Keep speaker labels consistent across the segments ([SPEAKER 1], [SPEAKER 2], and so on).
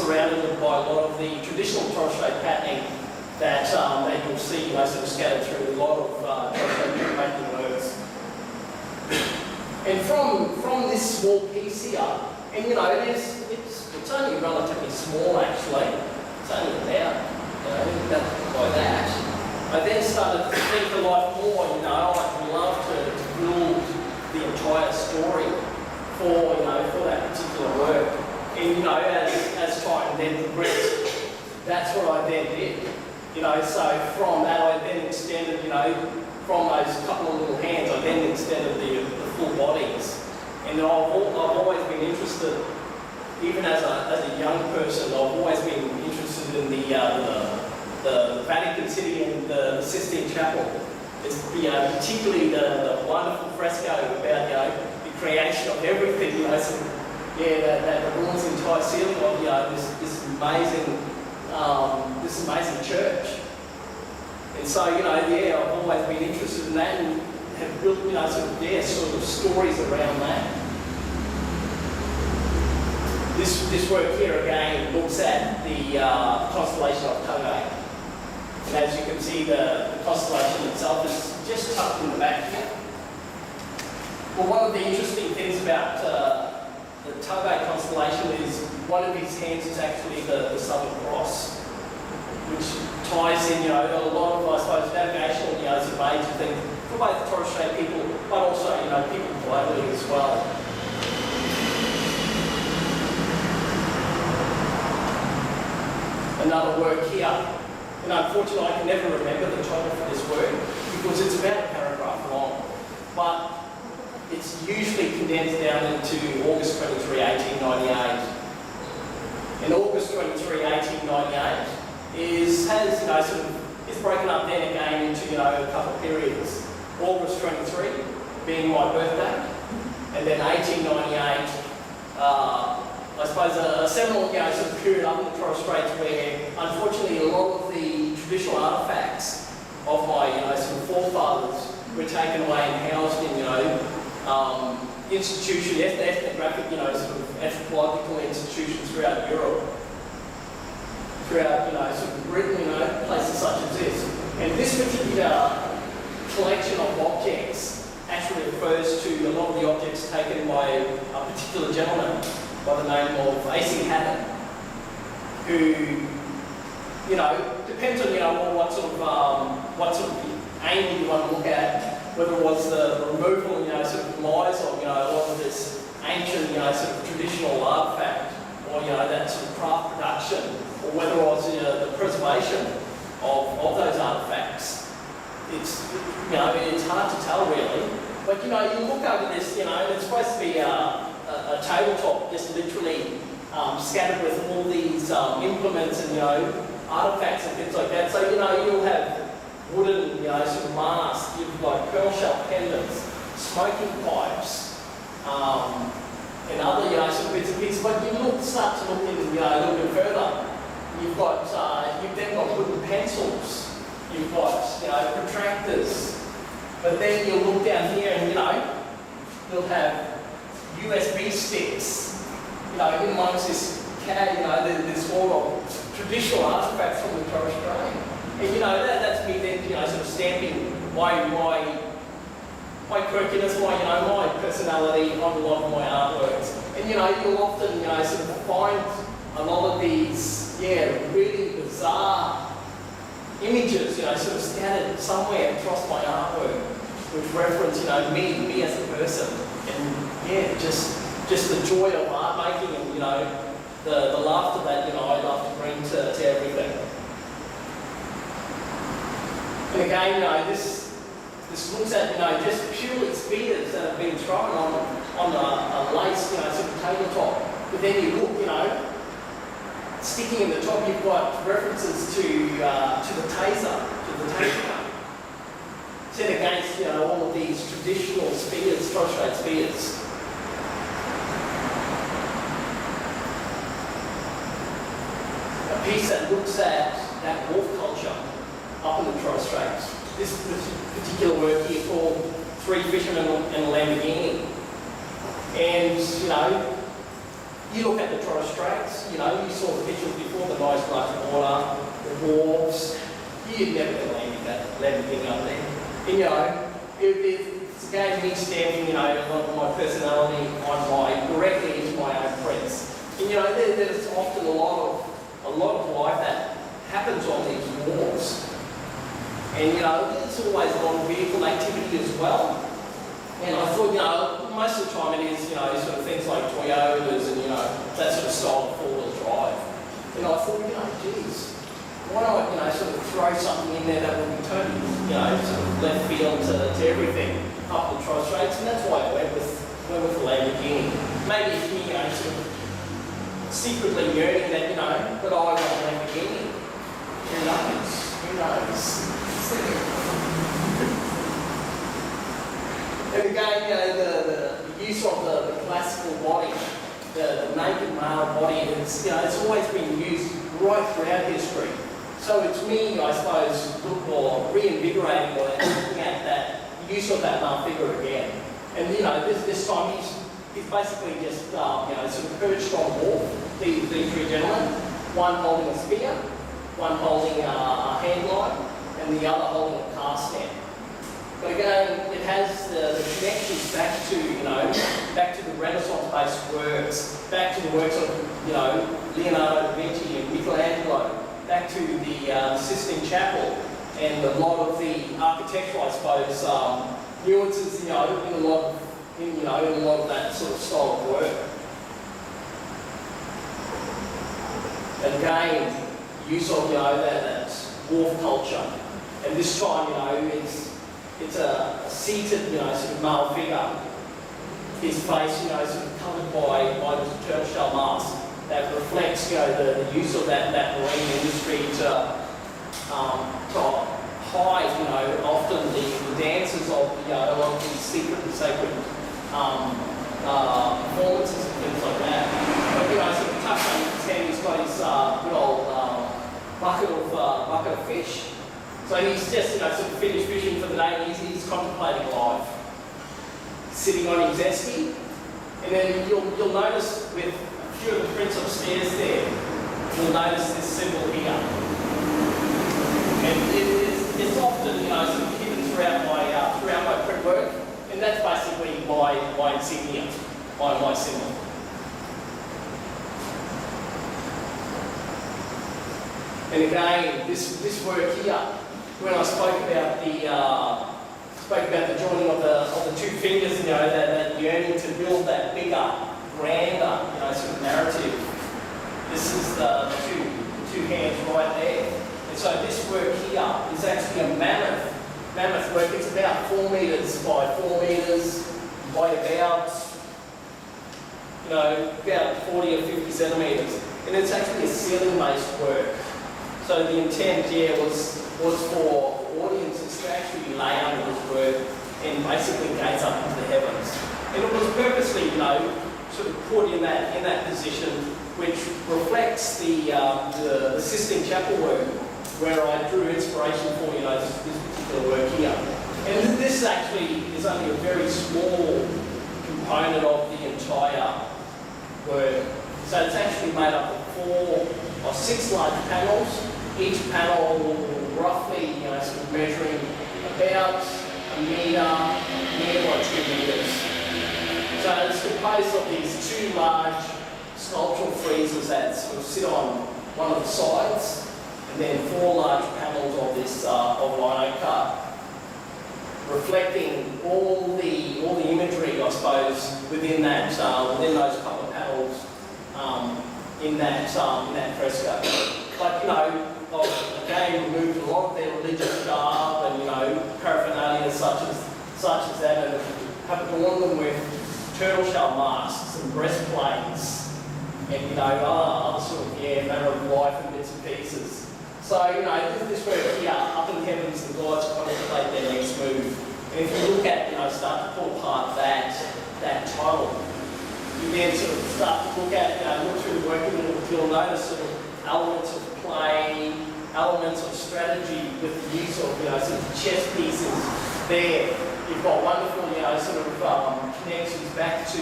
[SPEAKER 1] surrounded by a lot of the traditional Torres Strait patterning that you'll see, sort of scattered through a lot of Torres Strait making works. And from this small piece here, and it's only relatively small actually. It's only about, nothing like that. I then started to think a lot more. I'd love to build the entire story for that particular work. And as time then progressed, that's what I then did. So from that I then extended, from those couple of little hands, I then extended the full bodies. And I've always been interested, even as a young person, I've always been interested in the Vatican City and the Sistine Chapel. It's particularly the wonderful fresco about the creation of everything. That ruins the entire ceiling of this amazing church. And so I've always been interested in that and have built sort of stories around that. This work here again looks at the constellation of Tauge. And as you can see, the constellation itself is just tucked in the back here. Well, one of the interesting things about the Tauge constellation is one of his hands is actually the Southern Cross, which ties in, a lot of, I suppose, navigational, sort of major things for both the Torres Strait people, but also, people globally as well. Another work here, and unfortunately I can never remember the title for this work because it's about a paragraph long, but it's usually condensed down into August 23, 1898. And August 23, 1898 is broken up then again into a couple of periods. August 23 being my birthday, and then 1898. I suppose a seminal sort of period up in the Torres Straits where, unfortunately, a lot of the traditional artefacts of my sort of forefathers were taken away and housed in ethnographic, sort of anthropological institutions throughout Europe, throughout sort of Britain, places such as this. And this particular collection of objects actually refers to a lot of the objects taken by a particular gentleman by the name of A.C. Hatton, who, depends on what sort of angle you want to look at, whether it was the removal, sort of demise of, a lot of this ancient, sort of traditional artifact, or, that sort of craft production, or whether it was, the preservation of those artifacts. It's hard to tell really, but, you look over this, and it's supposed to be a tabletop just literally scattered with all these implements and artifacts and things like that. So you'll have wooden sort of masks, you've got pearl shell pendants, smoking pipes, and other sort of bits and pieces. But you start to look in a little bit further. You've then got wooden pencils, you've got protractors, but then you'll look down here and you'll have USB sticks, in amongst this this all of traditional artifacts from the Torres Strait. And that's me then, sort of stamping my quirkiness, my personality on a lot of my artworks. And you'll often, sort of find a lot of these, really bizarre images, sort of scattered somewhere across my artwork, which reference, me as a person. And just the joy of art making and the laughter that I love to bring to everything. And again, this looks at just purely spears that have been thrown on a lace sort of tabletop. But then you look, sticking in the top, you've got references to the taser gun, set against all of these traditional spears, Torres Strait spears. A piece that looks at that wolf culture up in the Torres Straits. This particular work here called Three Fishermen and a Lamborghini. And You look at the Torres Straits, you know, you saw the pictures before, the nice glass of water, the wharves. You'd never get Lamborghini up there. And, you know, it's again me stamping, you know, a lot of my personality directly into my own prints. And, you know, there's often a lot of life that happens on these wharves. And, you know, there's always a lot of vehicle activity as well. And I thought, you know, most of the time it is, you know, sort of things like Toyotas and, you know, that sort of style of four-wheel drive. And I thought, you know, geez, why not, you know, sort of throw something in there that will be totally, you know, sort of left field to everything up the Torres Straits. And that's why I went with the Lamborghini. Maybe, you know, sort of secretly yearning that, you know, but I want a Lamborghini. Who knows? Who knows? And again, you know, the use of the classical body, the naked male body, it's, you know, it's always been used right throughout history. So it's me, I suppose, reinvigorating or looking at that use of that male figure again. And, you know, this time he's basically just, you know, sort of perched on a wall, these three gentlemen, one holding a spear, one holding a handline, and the other holding a cast stand. But again, it has the connections back to, you know, back to the Renaissance-based works, back to the works of, you know, Leonardo da Vinci and Michelangelo, back to the Sistine Chapel, and a lot of the architectural, I suppose, nuances, you know, in a lot of that sort of style of work. And again, use of, you know, that wharf culture, and this time, you know, it's a seated, you know, sort of male figure. His face, you know, sort of covered by the turtle shell mask that reflects, you know, the use of that marine industry to hide, you know, often the dances of, you know, a lot of these secret and sacred performances and things like that. But, you know, sort of touch on his hand, he's got his good old bucket of fish. So he's just, you know, sort of finished fishing for the day, and he's contemplating life, sitting on his esky. And then you'll notice with a few of the prints upstairs there, you'll notice this symbol here. And it's often, you know, sort of hidden throughout my print work, and that's basically my insignia, my symbol. And again, this work here, when I spoke about the joining of the two fingers, you know, that yearning to build that bigger, grander, you know, sort of narrative. This is the two hands right there. And so this work here is actually a mammoth work. It's about 4 meters by 4 meters by about, you know, about 40 or 50 centimeters. And it's actually a ceiling-based work. So the intent here was for audiences to actually lay under this work and basically gaze up into the heavens. And it was purposely, you know, sort of put in that position, which reflects the Sistine Chapel work, where I drew inspiration for, you know, this particular work here. And this actually is only a very small component of the entire work. So it's actually made up of 6 large panels. Each panel roughly, you know, sort of measuring about a metre by 2 metres. So it's composed of these 2 large sculptural friezes that sort of sit on one of the sides, and then 4 large panels of this of lino cut, reflecting all the imagery, I suppose, within those couple of panels in that fresco. But, you know, again, removed a lot of their religious garb and, you know, paraphernalia such as that, and have adorned them with turtle shell masks and breastplates and, you know, other sort of, manner of life and bits and pieces. So, you know, this work here, up in the heavens, the gods contemplate their next move. And if you look at, you know, start to pull apart that title, you then sort of start to look at, look through the work, and you'll notice sort of elements of play, elements of strategy with the use of, you know, sort of chess pieces there. You've got wonderful, you know, sort of connections back to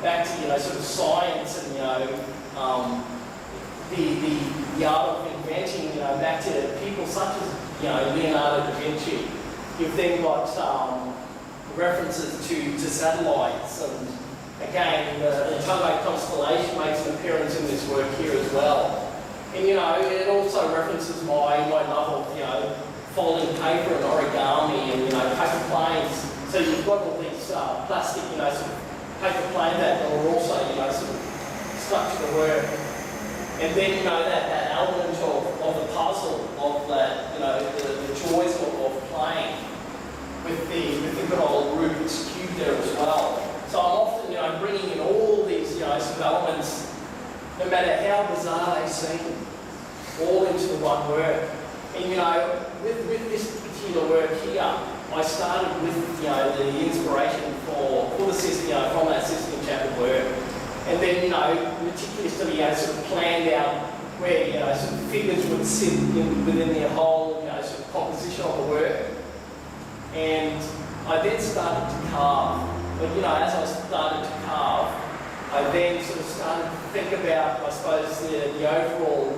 [SPEAKER 1] back to, sort of science and, the art of inventing, back to people such as, Leonardo da Vinci. You've then got references to satellites, and again, the Tungate constellation makes an appearance in this work here as well. And, it also references my love of, folding paper and origami and, paper planes. So you've got all these plastic, sort of paper plane that are also, sort of stuck to the work. And then, that element of the puzzle, of that, the joys of playing with the good old Rubik's Cube there as well. So I'm often, bringing in all these, sort of elements, no matter how bizarre they seem, all into the one work. And, with this particular work here, I started with, the inspiration for the system, from that Sistine Chapel work. And then, meticulously, sort of planned out where, sort of figures would sit within their whole, sort of composition of the work. And I then started to carve. But, as I started to carve, I then sort of started to think about, I suppose, the overall,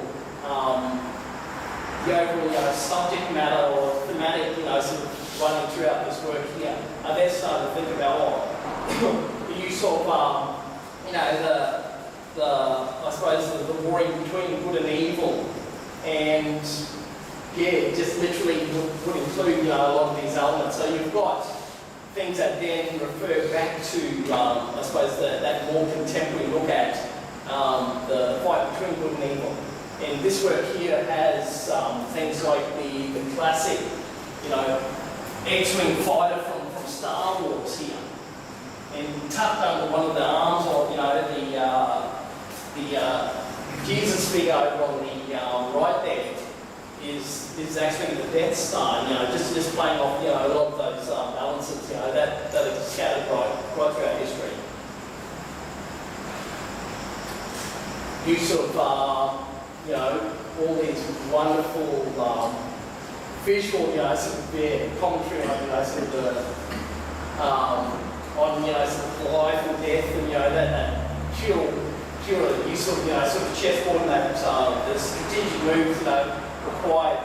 [SPEAKER 1] subject matter or thematic, sort of running throughout this work here. I then started to think about the use of, I suppose the warring between good and evil, and yeah, just literally would include, a lot of these elements. So you've got things that then refer back to, I suppose, that more contemporary look at the fight between good and evil. And this work here has things like the classic, X-Wing fighter from Star Wars here. And tucked under one of the arms of, the Jesus figure over on the right there is actually the Death Star, just playing off, a lot of those balances, that are scattered right throughout history. Use of, all these wonderful visual, sort of commentary on, sort of the, on, sort of life and death, and, that pure use of, sort of chessboard and that, the strategic moves, required